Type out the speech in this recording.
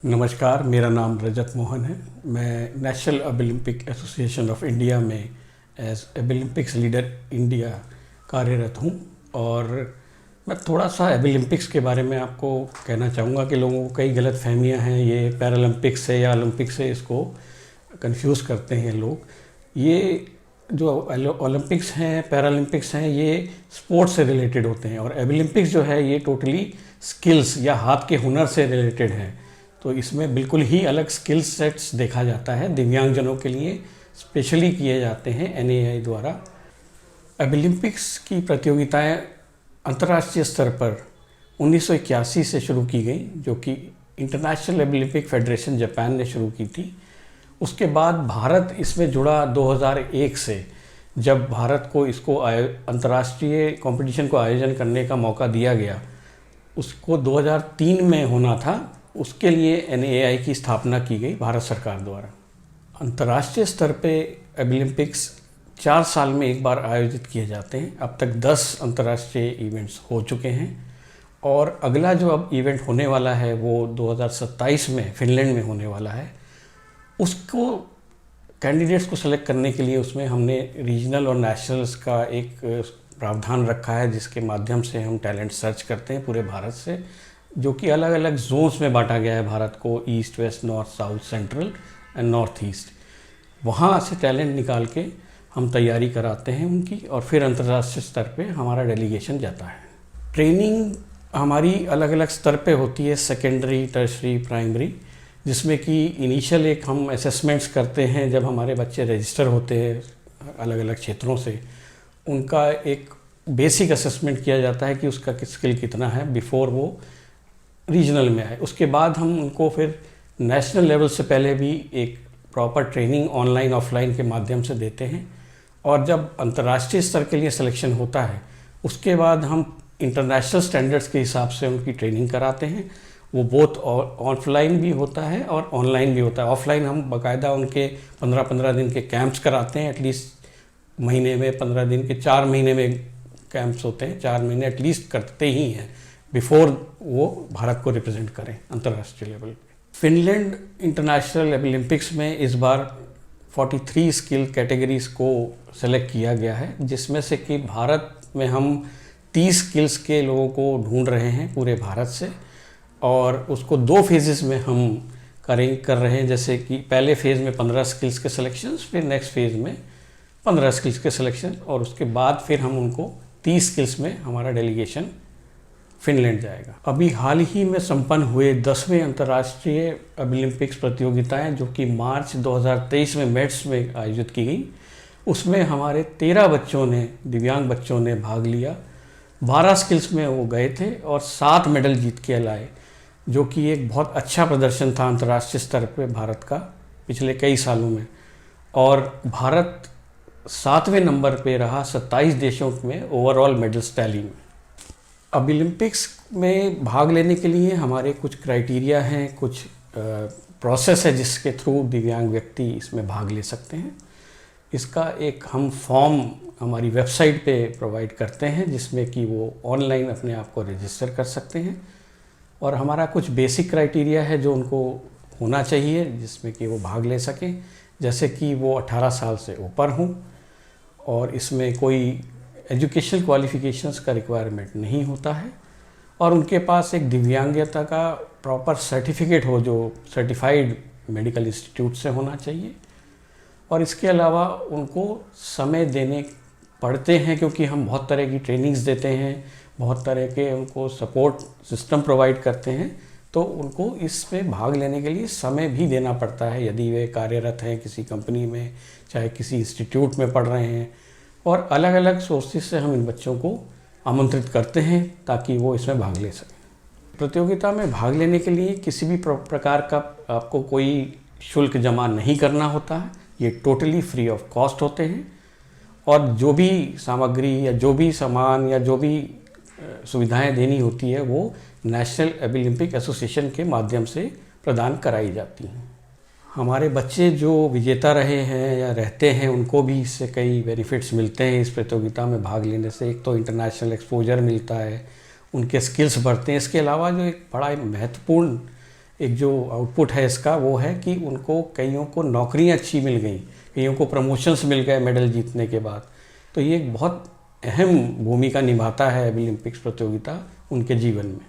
नमस्कार, मेरा नाम रजत मोहन है। मैं national Olympic association of India में एज ओलंपिक्स लीडर इंडिया कार्यरत हूँ। और मैं थोड़ा सा ओलंपिक्स के बारे में आपको कहना चाहूँगा कि लोगों को कई गलत फहमियाँ हैं। ये पैरालंपिक्स से या ओलंपिक्स से इसको कंफ्यूज करते हैं लोग। ये जो ओलंपिक्स हैं, पैरालंपिक्स हैं, ये स्पोर्ट्स से रिलेटेड होते हैं, और ओलंपिक्स जो है ये टोटली स्किल्स या हाथ के हुनर से रिलेटेड है। तो इसमें बिल्कुल ही अलग स्किल सेट्स देखा जाता है, दिव्यांगजनों के लिए स्पेशली किए जाते हैं एनएआई द्वारा। ओलंपिक्स की प्रतियोगिताएं अंतर्राष्ट्रीय स्तर पर 1981 से शुरू की गई, जो कि इंटरनेशनल ओलंपिक फेडरेशन जापान ने शुरू की थी। उसके बाद भारत इसमें जुड़ा 2001 से, जब भारत को इसको अंतर्राष्ट्रीय कंपटीशन को आयोजन करने का मौका दिया गया। उसको 2003 में होना था, उसके लिए एनएआई की स्थापना की गई भारत सरकार द्वारा। अंतर्राष्ट्रीय स्तर पे ओलंपिक्स 4 साल में एक बार आयोजित किए जाते हैं। अब तक 10 अंतर्राष्ट्रीय इवेंट्स हो चुके हैं, और अगला जो अब इवेंट होने वाला है वो 2027 में फिनलैंड में होने वाला है। उसको कैंडिडेट्स को सेलेक्ट करने के लिए उसमें हमने रीजनल और नेशनल्स का एक प्रावधान रखा है, जिसके माध्यम से हम टैलेंट सर्च करते हैं पूरे भारत से, जो कि अलग अलग जोन्स में बांटा गया है भारत को, east, west, north, south, central and north east. वहाँ से टैलेंट निकाल के हम तैयारी कराते हैं उनकी, और फिर अंतर्राष्ट्रीय स्तर पे हमारा डेलीगेशन जाता है। ट्रेनिंग हमारी अलग अलग स्तर पे होती है, सेकेंडरी, टर्शरी, प्राइमरी, जिसमें कि इनिशियल एक हम असेसमेंट्स करते हैं। जब हमारे बच्चे रजिस्टर होते हैं अलग अलग क्षेत्रों से, उनका एक बेसिक असेसमेंट किया जाता है कि उसका स्किल कितना है बिफोर वो रीजनल में आए। उसके बाद हम उनको फिर नेशनल लेवल से पहले भी एक प्रॉपर ट्रेनिंग ऑनलाइन ऑफलाइन के माध्यम से देते हैं, और जब अंतर्राष्ट्रीय स्तर के लिए सिलेक्शन होता है उसके बाद हम इंटरनेशनल स्टैंडर्ड्स के हिसाब से उनकी ट्रेनिंग कराते हैं। वो बोथ ऑफलाइन भी होता है और ऑनलाइन भी होता है। ऑफलाइन हम बाकायदा उनके 15-15 दिन के कैंप्स कराते हैं, एटलीस्ट महीने में 15 दिन के, 4 महीने में कैंप्स होते हैं, 4 महीने एटलीस्ट करते ही हैं बिफोर वो भारत को रिप्रेजेंट करें अंतर्राष्ट्रीय लेवल पे। फिनलैंड इंटरनेशनल ओलंपिक्स में इस बार 43 स्किल कैटेगरीज को सेलेक्ट किया गया है, जिसमें से कि भारत में हम 30 स्किल्स के लोगों को ढूंढ रहे हैं पूरे भारत से, और उसको 2 फेजेस में हम कर रहे हैं। जैसे कि पहले फेज़ में 15 स्किल्स के सिलेक्शंस, फिर नेक्स्ट फेज़ में 15 स्किल्स के सिलेक्शन, और उसके बाद फिर हम उनको 30 स्किल्स में हमारा डेलीगेशन फिनलैंड जाएगा। अभी हाल ही में संपन्न हुए 10वें अंतर्राष्ट्रीय ओलंपिक्स प्रतियोगिताएं, जो कि मार्च 2023 में मेट्स में आयोजित की गई, उसमें हमारे 13 बच्चों ने, दिव्यांग बच्चों ने भाग लिया। 12 स्किल्स में वो गए थे और 7 मेडल जीत के लाए, जो कि एक बहुत अच्छा प्रदर्शन था अंतर्राष्ट्रीय स्तर पर भारत का पिछले कई सालों में। और भारत 7वें नंबर पे रहा 27 देशों में ओवरऑल मेडल्स टैली में। अब ओलंपिक्स में भाग लेने के लिए हमारे कुछ क्राइटेरिया हैं, कुछ प्रोसेस है जिसके थ्रू दिव्यांग व्यक्ति इसमें भाग ले सकते हैं। इसका एक हम फॉर्म हमारी वेबसाइट पे प्रोवाइड करते हैं, जिसमें कि वो ऑनलाइन अपने आप को रजिस्टर कर सकते हैं। और हमारा कुछ बेसिक क्राइटेरिया है जो उनको होना चाहिए जिसमें कि वो भाग ले सकें, जैसे कि वो 18 साल से ऊपर हों, और इसमें कोई एजुकेशनल क्वालिफिकेशंस का रिक्वायरमेंट नहीं होता है, और उनके पास एक दिव्यांगता का प्रॉपर सर्टिफिकेट हो, जो सर्टिफाइड मेडिकल इंस्टीट्यूट से होना चाहिए। और इसके अलावा उनको समय देने पड़ते हैं, क्योंकि हम बहुत तरह की ट्रेनिंग्स देते हैं, बहुत तरह के उनको सपोर्ट सिस्टम प्रोवाइड करते हैं, तो उनको इसमें भाग लेने के लिए समय भी देना पड़ता है, यदि वे कार्यरत हैं किसी कंपनी में, चाहे किसी इंस्टीट्यूट में पढ़ रहे हैं। और अलग अलग सोर्सेज से हम इन बच्चों को आमंत्रित करते हैं ताकि वो इसमें भाग ले सकें। प्रतियोगिता में भाग लेने के लिए किसी भी प्रकार का आपको कोई शुल्क जमा नहीं करना होता है, ये टोटली फ्री ऑफ कॉस्ट होते हैं। और जो भी सामग्री या जो भी सामान या जो भी सुविधाएं देनी होती है वो नेशनल ओलंपिक एसोसिएशन के माध्यम से प्रदान कराई जाती हैं। हमारे बच्चे जो विजेता रहे हैं या रहते हैं, उनको भी इससे कई बेनिफिट्स मिलते हैं इस प्रतियोगिता में भाग लेने से। एक तो इंटरनेशनल एक्सपोजर मिलता है, उनके स्किल्स बढ़ते हैं। इसके अलावा जो एक बड़ा महत्वपूर्ण एक जो आउटपुट है इसका वो है कि उनको कईयों को नौकरियां अच्छी मिल गई, कईयों को प्रमोशंस मिल गए मेडल जीतने के बाद। तो ये एक बहुत अहम भूमिका निभाता है ओलंपिक्स प्रतियोगिता उनके जीवन में।